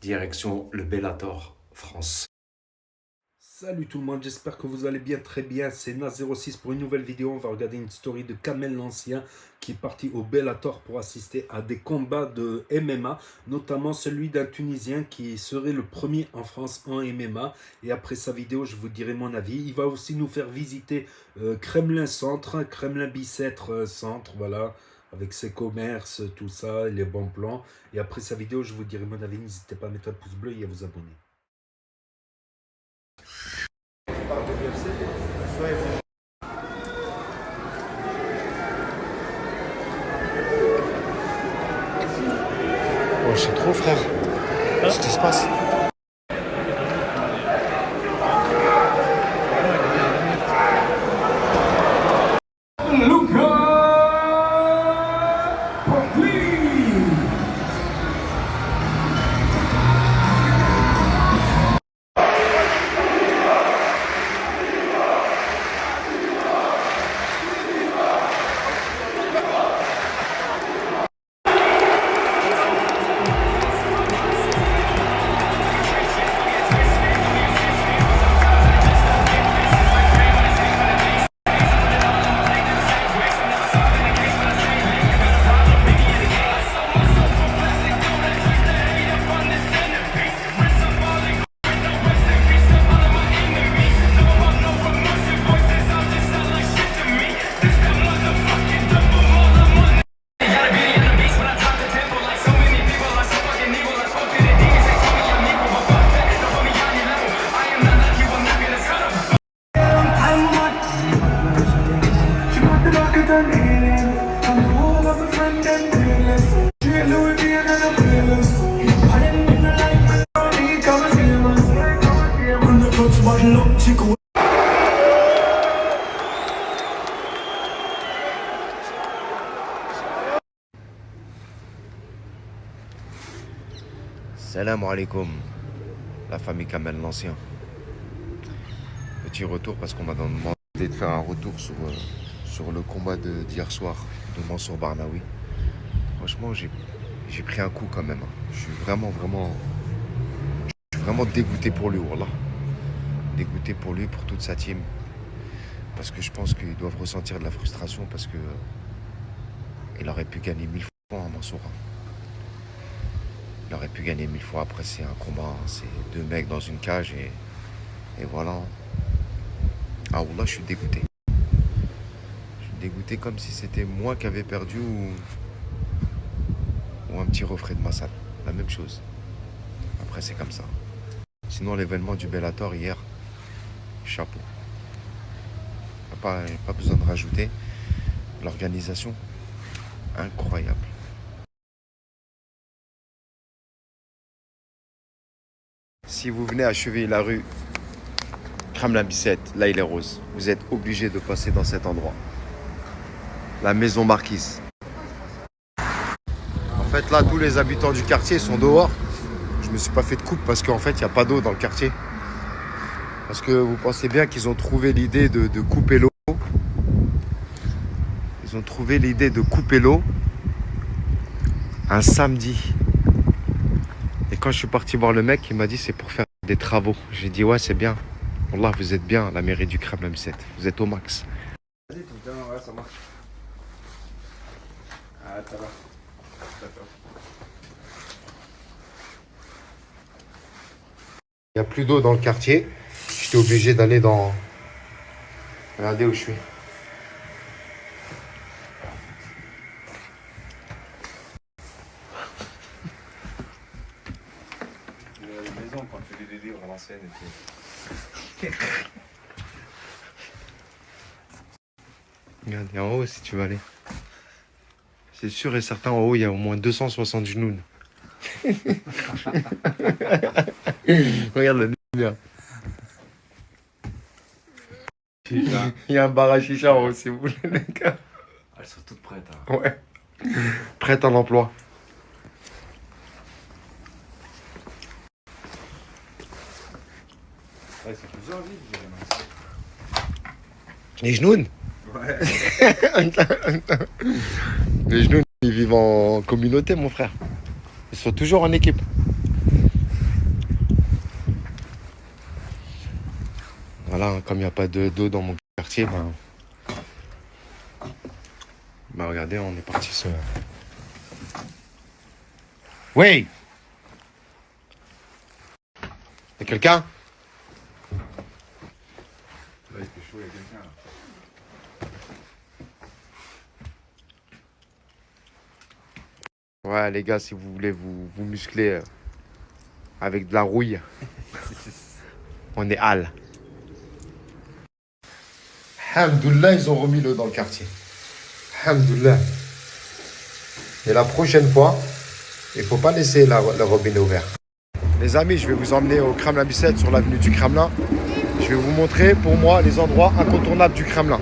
direction le Bellator France. Salut tout le monde, j'espère que vous allez bien, très bien. C'est Na06 pour une nouvelle vidéo. On va regarder une story de Kamel l'Ancien qui est parti au Bellator pour assister à des combats de MMA, notamment celui d'un Tunisien qui serait le premier en France en MMA. Et après sa vidéo, je vous dirai mon avis. Il va aussi nous faire visiter Kremlin Centre, Kremlin Bicêtre Centre, voilà, avec ses commerces, tout ça, et les bons plans. Et après sa vidéo, je vous dirai mon avis. N'hésitez pas à mettre un pouce bleu et à vous abonner. Oh, c'est trop, frère. Qu'est-ce qui se passe? Salam alaikum, la famille Kamel l'Ancien. Petit retour parce qu'on m'a demandé de faire un retour sur le combat d'hier soir de Mansour Barnaoui. Franchement, j'ai pris un coup quand même. Je suis vraiment dégoûté pour lui, wallah. Dégoûté pour lui, pour toute sa team. Parce que je pense qu'ils doivent ressentir de la frustration parce que il aurait pu gagner 1000 fois en Mansour. Il aurait pu gagner 1000 fois. Après, c'est un combat. C'est deux mecs dans une cage et voilà. Ah, wallah, je suis dégoûté. Je suis dégoûté comme si c'était moi qui avais perdu ou un petit refrain de ma salle. La même chose. Après, c'est comme ça. Sinon, l'événement du Bellator hier, chapeau. Pas besoin de rajouter. L'organisation, incroyable. Si vous venez à Chevilly-la-Rue, Kremlin Bicêtre, là il est rose. Vous êtes obligé de passer dans cet endroit. La maison Marquise. En fait là, tous les habitants du quartier sont dehors. Je me suis pas fait de coupe parce qu'en fait, il n'y a pas d'eau dans le quartier. Parce que vous pensez bien qu'ils ont trouvé l'idée de couper l'eau. Ils ont trouvé l'idée de couper l'eau un samedi. Et quand je suis parti voir le mec, il m'a dit c'est pour faire des travaux. J'ai dit ouais, c'est bien. Wallah, vous êtes bien, la mairie du Kremlin Bicêtre. Vous êtes au max. Vas-y, ouais, ça marche. Ah, ça va. Il n'y a plus d'eau dans le quartier. J'étais obligé d'aller dans... Regardez où je suis. La maison quand tu fais des livres à l'ancienne et tout. Regarde, et en haut si tu veux aller. C'est sûr et certain, en haut, il y a au moins 260 genoux. Regarde la lumière. Il y a un bar à chicha en haut, si vous voulez, les gars. Elles sont toutes prêtes. Hein. Ouais. Prête à l'emploi. Ouais, c'est plusieurs vies. Les genoux. Ouais. Les genoux, ils vivent en communauté, mon frère. Ils sont toujours en équipe. Voilà, comme il n'y a pas d'eau dans mon quartier, regardez, on est parti se... Oui! Y'a quelqu'un? Là, il fait chaud, il y a quelqu'un là. Ouais, les gars, si vous voulez vous muscler avec de la rouille, on est Al. Alhamdoulilah, ils ont remis l'eau dans le quartier. Alhamdoulilah. Et la prochaine fois, il ne faut pas laisser le robinet ouvert. Les amis, je vais vous emmener au Kremlin Bicêtre sur l'avenue du Kremlin. Je vais vous montrer pour moi les endroits incontournables du Kremlin.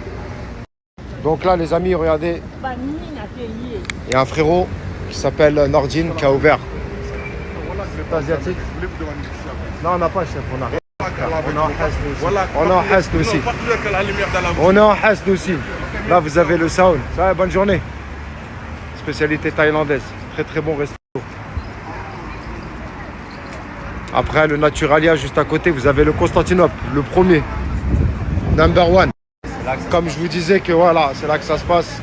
Donc là, les amis, regardez, il y a un frérot qui s'appelle Nordine qui a ouvert. C'est asiatique. Non, on n'a pas, chef, on a rien. On est en Hesse aussi. On est en Hesse aussi. Là, vous avez le Saoun. Ça va, bonne journée. Spécialité thaïlandaise. Très très bon resto. Après, le Naturalia, juste à côté, vous avez le Constantinople, le premier. Number one. Comme je vous disais que voilà, c'est là que ça se passe.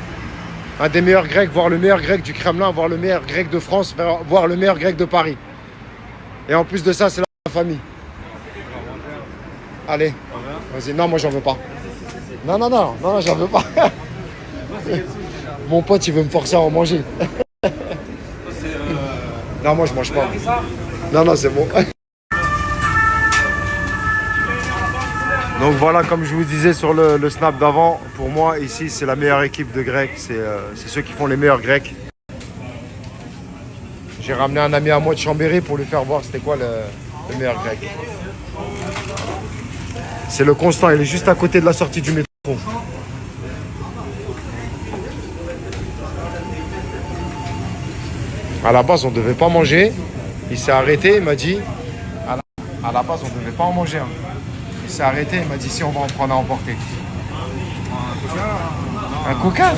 Un des meilleurs Grecs, voire le meilleur Grec du Kremlin, voire le meilleur Grec de France, voire le meilleur Grec de Paris. Et en plus de ça, c'est la famille. Allez, vas-y. Non, moi, j'en veux pas. Non, j'en veux pas. Mon pote, il veut me forcer à en manger. Non, moi, je mange pas. Non, c'est bon. Donc voilà, comme je vous disais sur le snap d'avant, pour moi, ici, c'est la meilleure équipe de Grecs. C'est ceux qui font les meilleurs Grecs. J'ai ramené un ami à moi de Chambéry pour lui faire voir c'était quoi le meilleur Grec. C'est le Constant, il est juste à côté de la sortie du métro. À la base, on ne devait pas manger. Il s'est arrêté, il m'a dit... À la base, on ne devait pas en manger. Hein. Il s'est arrêté, il m'a dit si on va en prendre à emporter. Un coca.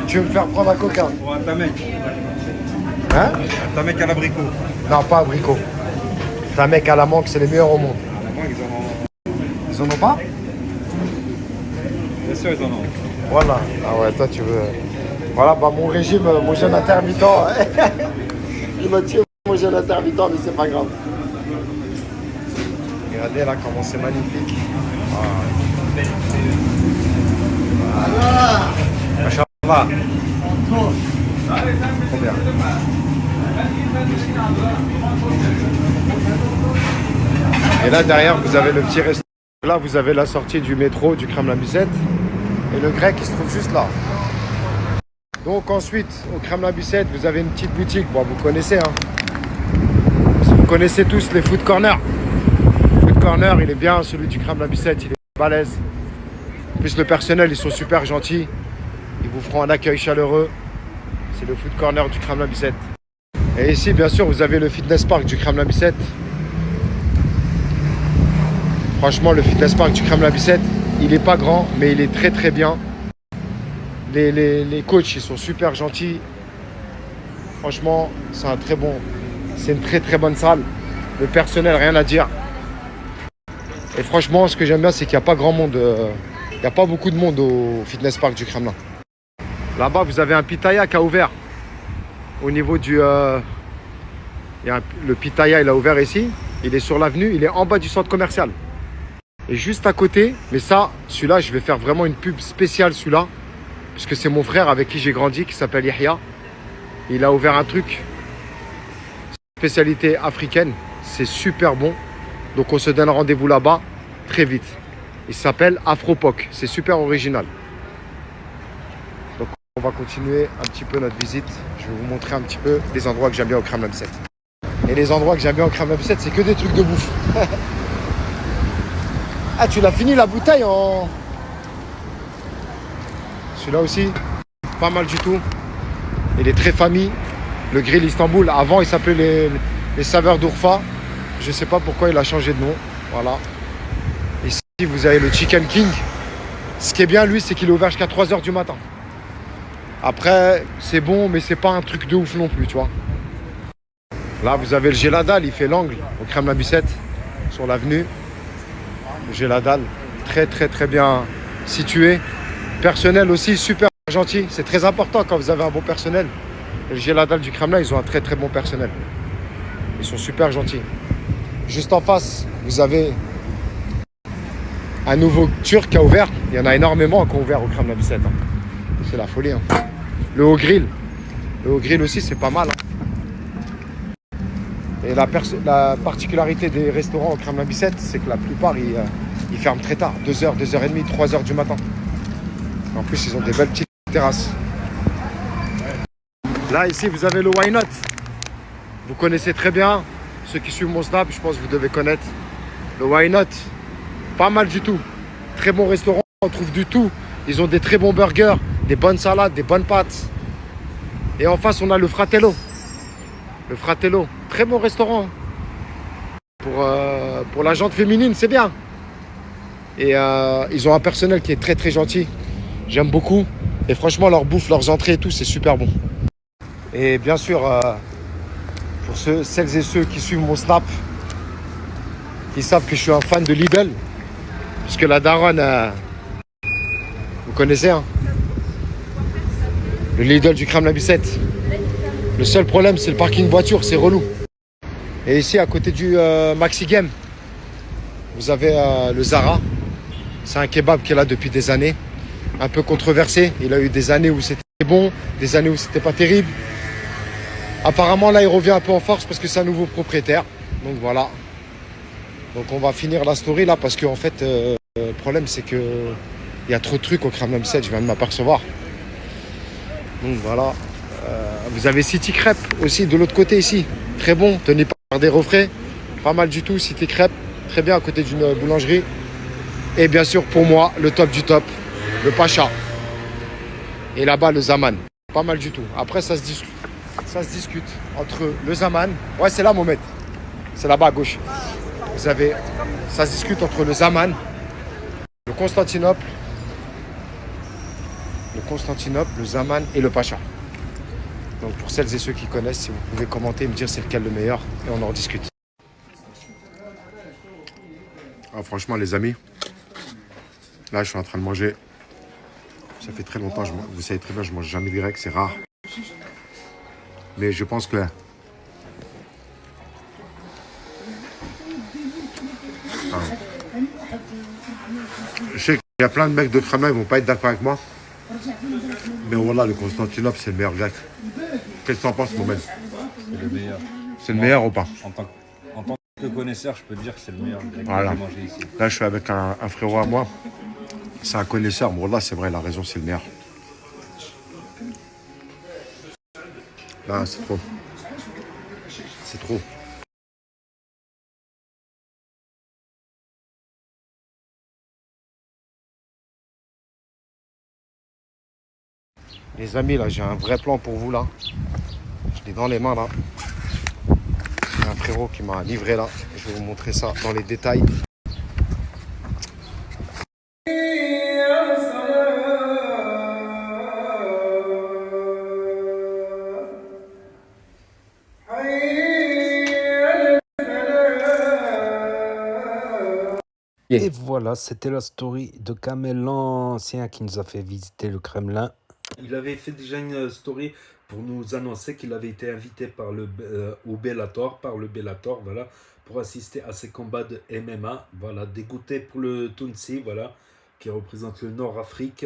Tu veux me faire prendre un coca? Pour un tamec. Hein? Un tamec à l'abricot. Non, pas abricot. Tamec à la mangue, c'est les meilleurs au monde. À la mangue, Ils en ont pas? Bien sûr, ils en ont. Voilà. Ah ouais, toi tu veux... Voilà, bah mon régime, mon jeûne intermittent. Il m'a tué mon jeûne intermittent, mais c'est pas grave. Regardez là comment c'est magnifique. Machallah. Trop bien. Et là derrière vous avez le petit restaurant. Là vous avez la sortie du métro du Kremlin Bicêtre. Et le grec il se trouve juste là. Donc ensuite au Kremlin Bicêtre vous avez une petite boutique. Bon vous connaissez hein. Vous connaissez tous les food corners. Food corner il est bien, celui du Kremlin Bicêtre il est balèze. En plus le personnel ils sont super gentils. Ils vous feront un accueil chaleureux. C'est le food corner du Kremlin Bicêtre. Et ici bien sûr vous avez le fitness park du Kremlin Bicêtre. Franchement, le fitness park du Kremlin Bicêtre, il n'est pas grand, mais il est très très bien. Les coachs, ils sont super gentils. Franchement, c'est une très très bonne salle. Le personnel, rien à dire. Et franchement, ce que j'aime bien, c'est qu'il n'y a pas grand monde. Il n'y a pas beaucoup de monde au fitness park du Kremlin. Là-bas, vous avez un pitaya qui a ouvert. Au niveau du... le pitaya, il a ouvert ici. Il est sur l'avenue, il est en bas du centre commercial. Et juste à côté, mais ça, celui-là, je vais faire vraiment une pub spéciale celui-là. Puisque c'est mon frère avec qui j'ai grandi, qui s'appelle Yahya. Il a ouvert un truc, spécialité africaine. C'est super bon. Donc on se donne rendez-vous là-bas très vite. Il s'appelle Afropoc. C'est super original. Donc on va continuer un petit peu notre visite. Je vais vous montrer un petit peu les endroits que j'aime bien au Kremlin Bicêtre. Et les endroits que j'aime bien au Kremlin Bicêtre, c'est que des trucs de bouffe. Ah, tu l'as fini la bouteille en... Celui-là aussi, pas mal du tout. Il est très famille. Le grill Istanbul, avant il s'appelait les saveurs d'Urfa. Je ne sais pas pourquoi il a changé de nom. Voilà. Ici, vous avez le Chicken King. Ce qui est bien, lui, c'est qu'il est ouvert jusqu'à 3h du matin. Après, c'est bon, mais c'est pas un truc de ouf non plus, tu vois. Là, vous avez le Geladal, il fait l'angle au Kremlin Bicêtre. sur l'avenue. J'ai la dalle. Très, très, très bien situé. Personnel aussi, super gentil. C'est très important quand vous avez un bon personnel. J'ai la dalle du Kremlin, ils ont un très, très bon personnel. Ils sont super gentils. Juste en face, vous avez un nouveau Turc qui a ouvert. Il y en a énormément qui ont ouvert au Kremlin Bicêtre. C'est la folie. Hein. Le haut grill. Le haut grill aussi, c'est pas mal. Hein. Et la particularité des restaurants au Kremlin Bicêtre, c'est que la plupart, ils ferment très tard. 2h, 2h30, 3h du matin. En plus, ils ont des belles petites terrasses. Là, ici, vous avez le Why Not. Vous connaissez très bien. Ceux qui suivent mon snap, je pense que vous devez connaître. Le Why Not. Pas mal du tout. Très bon restaurant, on trouve du tout. Ils ont des très bons burgers, des bonnes salades, des bonnes pâtes. Et en face, on a le Fratello. Le Fratello, très bon restaurant. Pour la gente féminine, c'est bien. Et ils ont un personnel qui est très très gentil. J'aime beaucoup. Et franchement, leur bouffe, leurs entrées et tout, c'est super bon. Et bien sûr, pour celles et ceux qui suivent mon snap, ils savent que je suis un fan de Lidl. Puisque la daronne, vous connaissez, hein, le Lidl du Kremlin Bicêtre. Le seul problème, c'est le parking voiture, c'est relou. Et ici, à côté du Maxi Game, vous avez le Zara. C'est un kebab qui est là depuis des années. Un peu controversé. Il a eu des années où c'était bon, des années où c'était pas terrible. Apparemment, là, il revient un peu en force parce que c'est un nouveau propriétaire. Donc voilà. Donc on va finir la story là parce qu'en fait, le problème, c'est que il y a trop de trucs au Kremlin Bicêtre, je viens de m'apercevoir. Donc voilà. Vous avez City Crêpe aussi de l'autre côté ici. Très bon, tenu par des refraits. Pas mal du tout, City Crêpe. Très bien à côté d'une boulangerie. Et bien sûr, pour moi, le top du top, le Pacha. Et là-bas, le Zaman. Pas mal du tout. Après, ça se discute entre le Zaman. Ouais, c'est là, Mohamed. C'est là-bas à gauche. Vous avez... Ça se discute entre le Zaman, le Constantinople, le Zaman et le Pacha. Donc pour celles et ceux qui connaissent, si vous pouvez commenter et me dire c'est lequel le meilleur, et on en discute. Ah, franchement les amis, là je suis en train de manger. Ça fait très longtemps, vous savez très bien, je mange jamais de grec, c'est rare. Mais je pense que je sais qu'il y a plein de mecs de Kremlin, ils vont pas être d'accord avec moi. Mais voilà, le Constantinople, c'est le meilleur grec. Qu'est-ce que tu en penses, Mohamed? C'est le meilleur. C'est le meilleur ou pas? En tant que connaisseur, je peux te dire que c'est le meilleur grec que Voilà. j'ai mangé ici. Là, je suis avec un frérot à moi. C'est un connaisseur. Bon, là, c'est vrai, il a raison, c'est le meilleur. Là, c'est trop. C'est trop. Les amis, là, j'ai un vrai plan pour vous, là. Je l'ai dans les mains, là. J'ai un frérot qui m'a livré, là. Je vais vous montrer ça dans les détails. Et voilà, c'était la story de Kamel l'Ancien qui nous a fait visiter le Kremlin. Il avait fait déjà une story pour nous annoncer qu'il avait été invité par au Bellator, voilà, pour assister à ces combats de MMA. Voilà, dégoûté pour le Tunisi, voilà, qui représente le Nord-Afrique.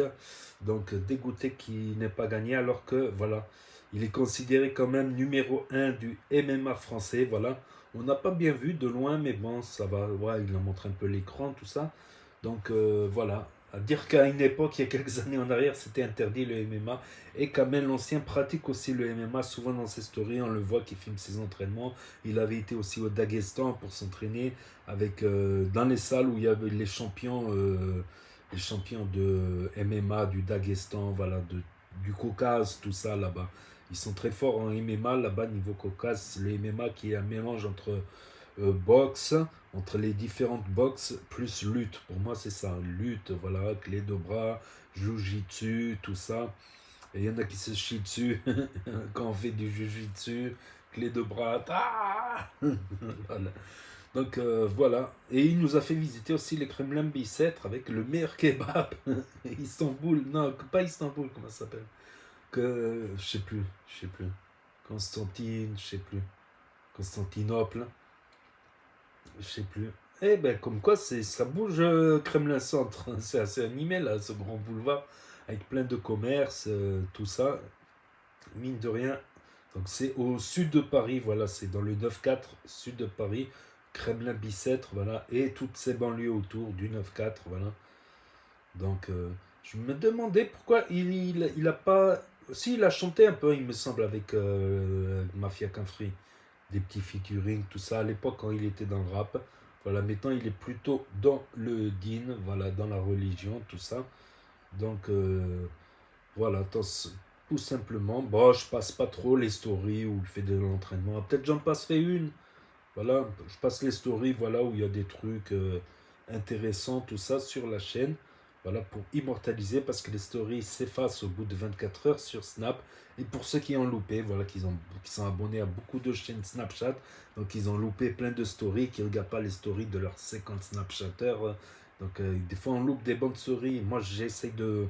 Donc dégoûté qu'il n'ait pas gagné, alors que voilà, il est considéré quand même numéro 1 du MMA français, voilà. On n'a pas bien vu de loin, mais bon, ça va. Ouais, il en montre un peu l'écran, tout ça. Donc voilà. À dire qu'à une époque, il y a quelques années en arrière, c'était interdit le MMA. Et Kamel l'Ancien pratique aussi le MMA. Souvent dans ses stories, on le voit qu'il filme ses entraînements. Il avait été aussi au Daghestan pour s'entraîner avec dans les salles où il y avait les champions de MMA du Daghestan, voilà, du Caucase, tout ça là-bas. Ils sont très forts en MMA là-bas, niveau Caucase. Le MMA qui est un mélange entre boxe, entre les différentes boxes, plus lutte. Pour moi, c'est ça, lutte, voilà, clé de bras, jiu-jitsu, tout ça. Et il y en a qui se chient dessus quand on fait du jiu-jitsu, clé de bras. Ah voilà. Donc voilà. Et il nous a fait visiter aussi les Kremlin Bicêtre avec le meilleur kebab. Istanbul, non, pas Istanbul, comment ça s'appelle? Que, je sais plus. Constantine, je sais plus. Constantinople, je sais plus. Eh ben, comme quoi, ça bouge Kremlin Centre. C'est assez animé là, ce grand boulevard, avec plein de commerces, tout ça. Mine de rien. Donc c'est au sud de Paris, voilà, c'est dans le 9-4, sud de Paris, Kremlin Bicêtre, voilà, et toutes ces banlieues autour du 9-4, voilà. Donc je me demandais pourquoi il a pas. Si, il a chanté un peu, il me semble, avec Mafia Kinfry, des petits featuring, tout ça, à l'époque quand il était dans le rap. Voilà, maintenant il est plutôt dans le din, voilà, dans la religion, tout ça. Donc voilà, tout simplement. Bon, je passe pas trop les stories où il fait de l'entraînement. Peut-être j'en passerai une. Voilà, je passe les stories, voilà, où il y a des trucs intéressants, tout ça, sur la chaîne. Voilà, pour immortaliser, parce que les stories s'effacent au bout de 24 heures sur Snap. Et pour ceux qui ont loupé, voilà, qui sont abonnés à beaucoup de chaînes Snapchat, donc ils ont loupé plein de stories, qui ne regardent pas les stories de leurs 50 Snapchatters. Donc des fois on loupe des bonnes stories. Moi j'essaie de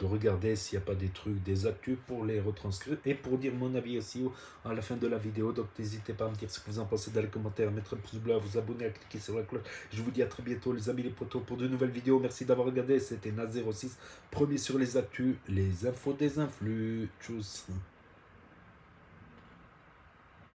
regarder s'il n'y a pas des trucs, des actus pour les retranscrire et pour dire mon avis aussi à la fin de la vidéo. Donc n'hésitez pas à me dire ce que vous en pensez dans les commentaires, à mettre un pouce bleu, à vous abonner, à cliquer sur la cloche. Je vous dis à très bientôt les amis, les potos, pour de nouvelles vidéos. Merci d'avoir regardé, c'était Naz06, premier sur les actus, les infos des influx. Tchuss.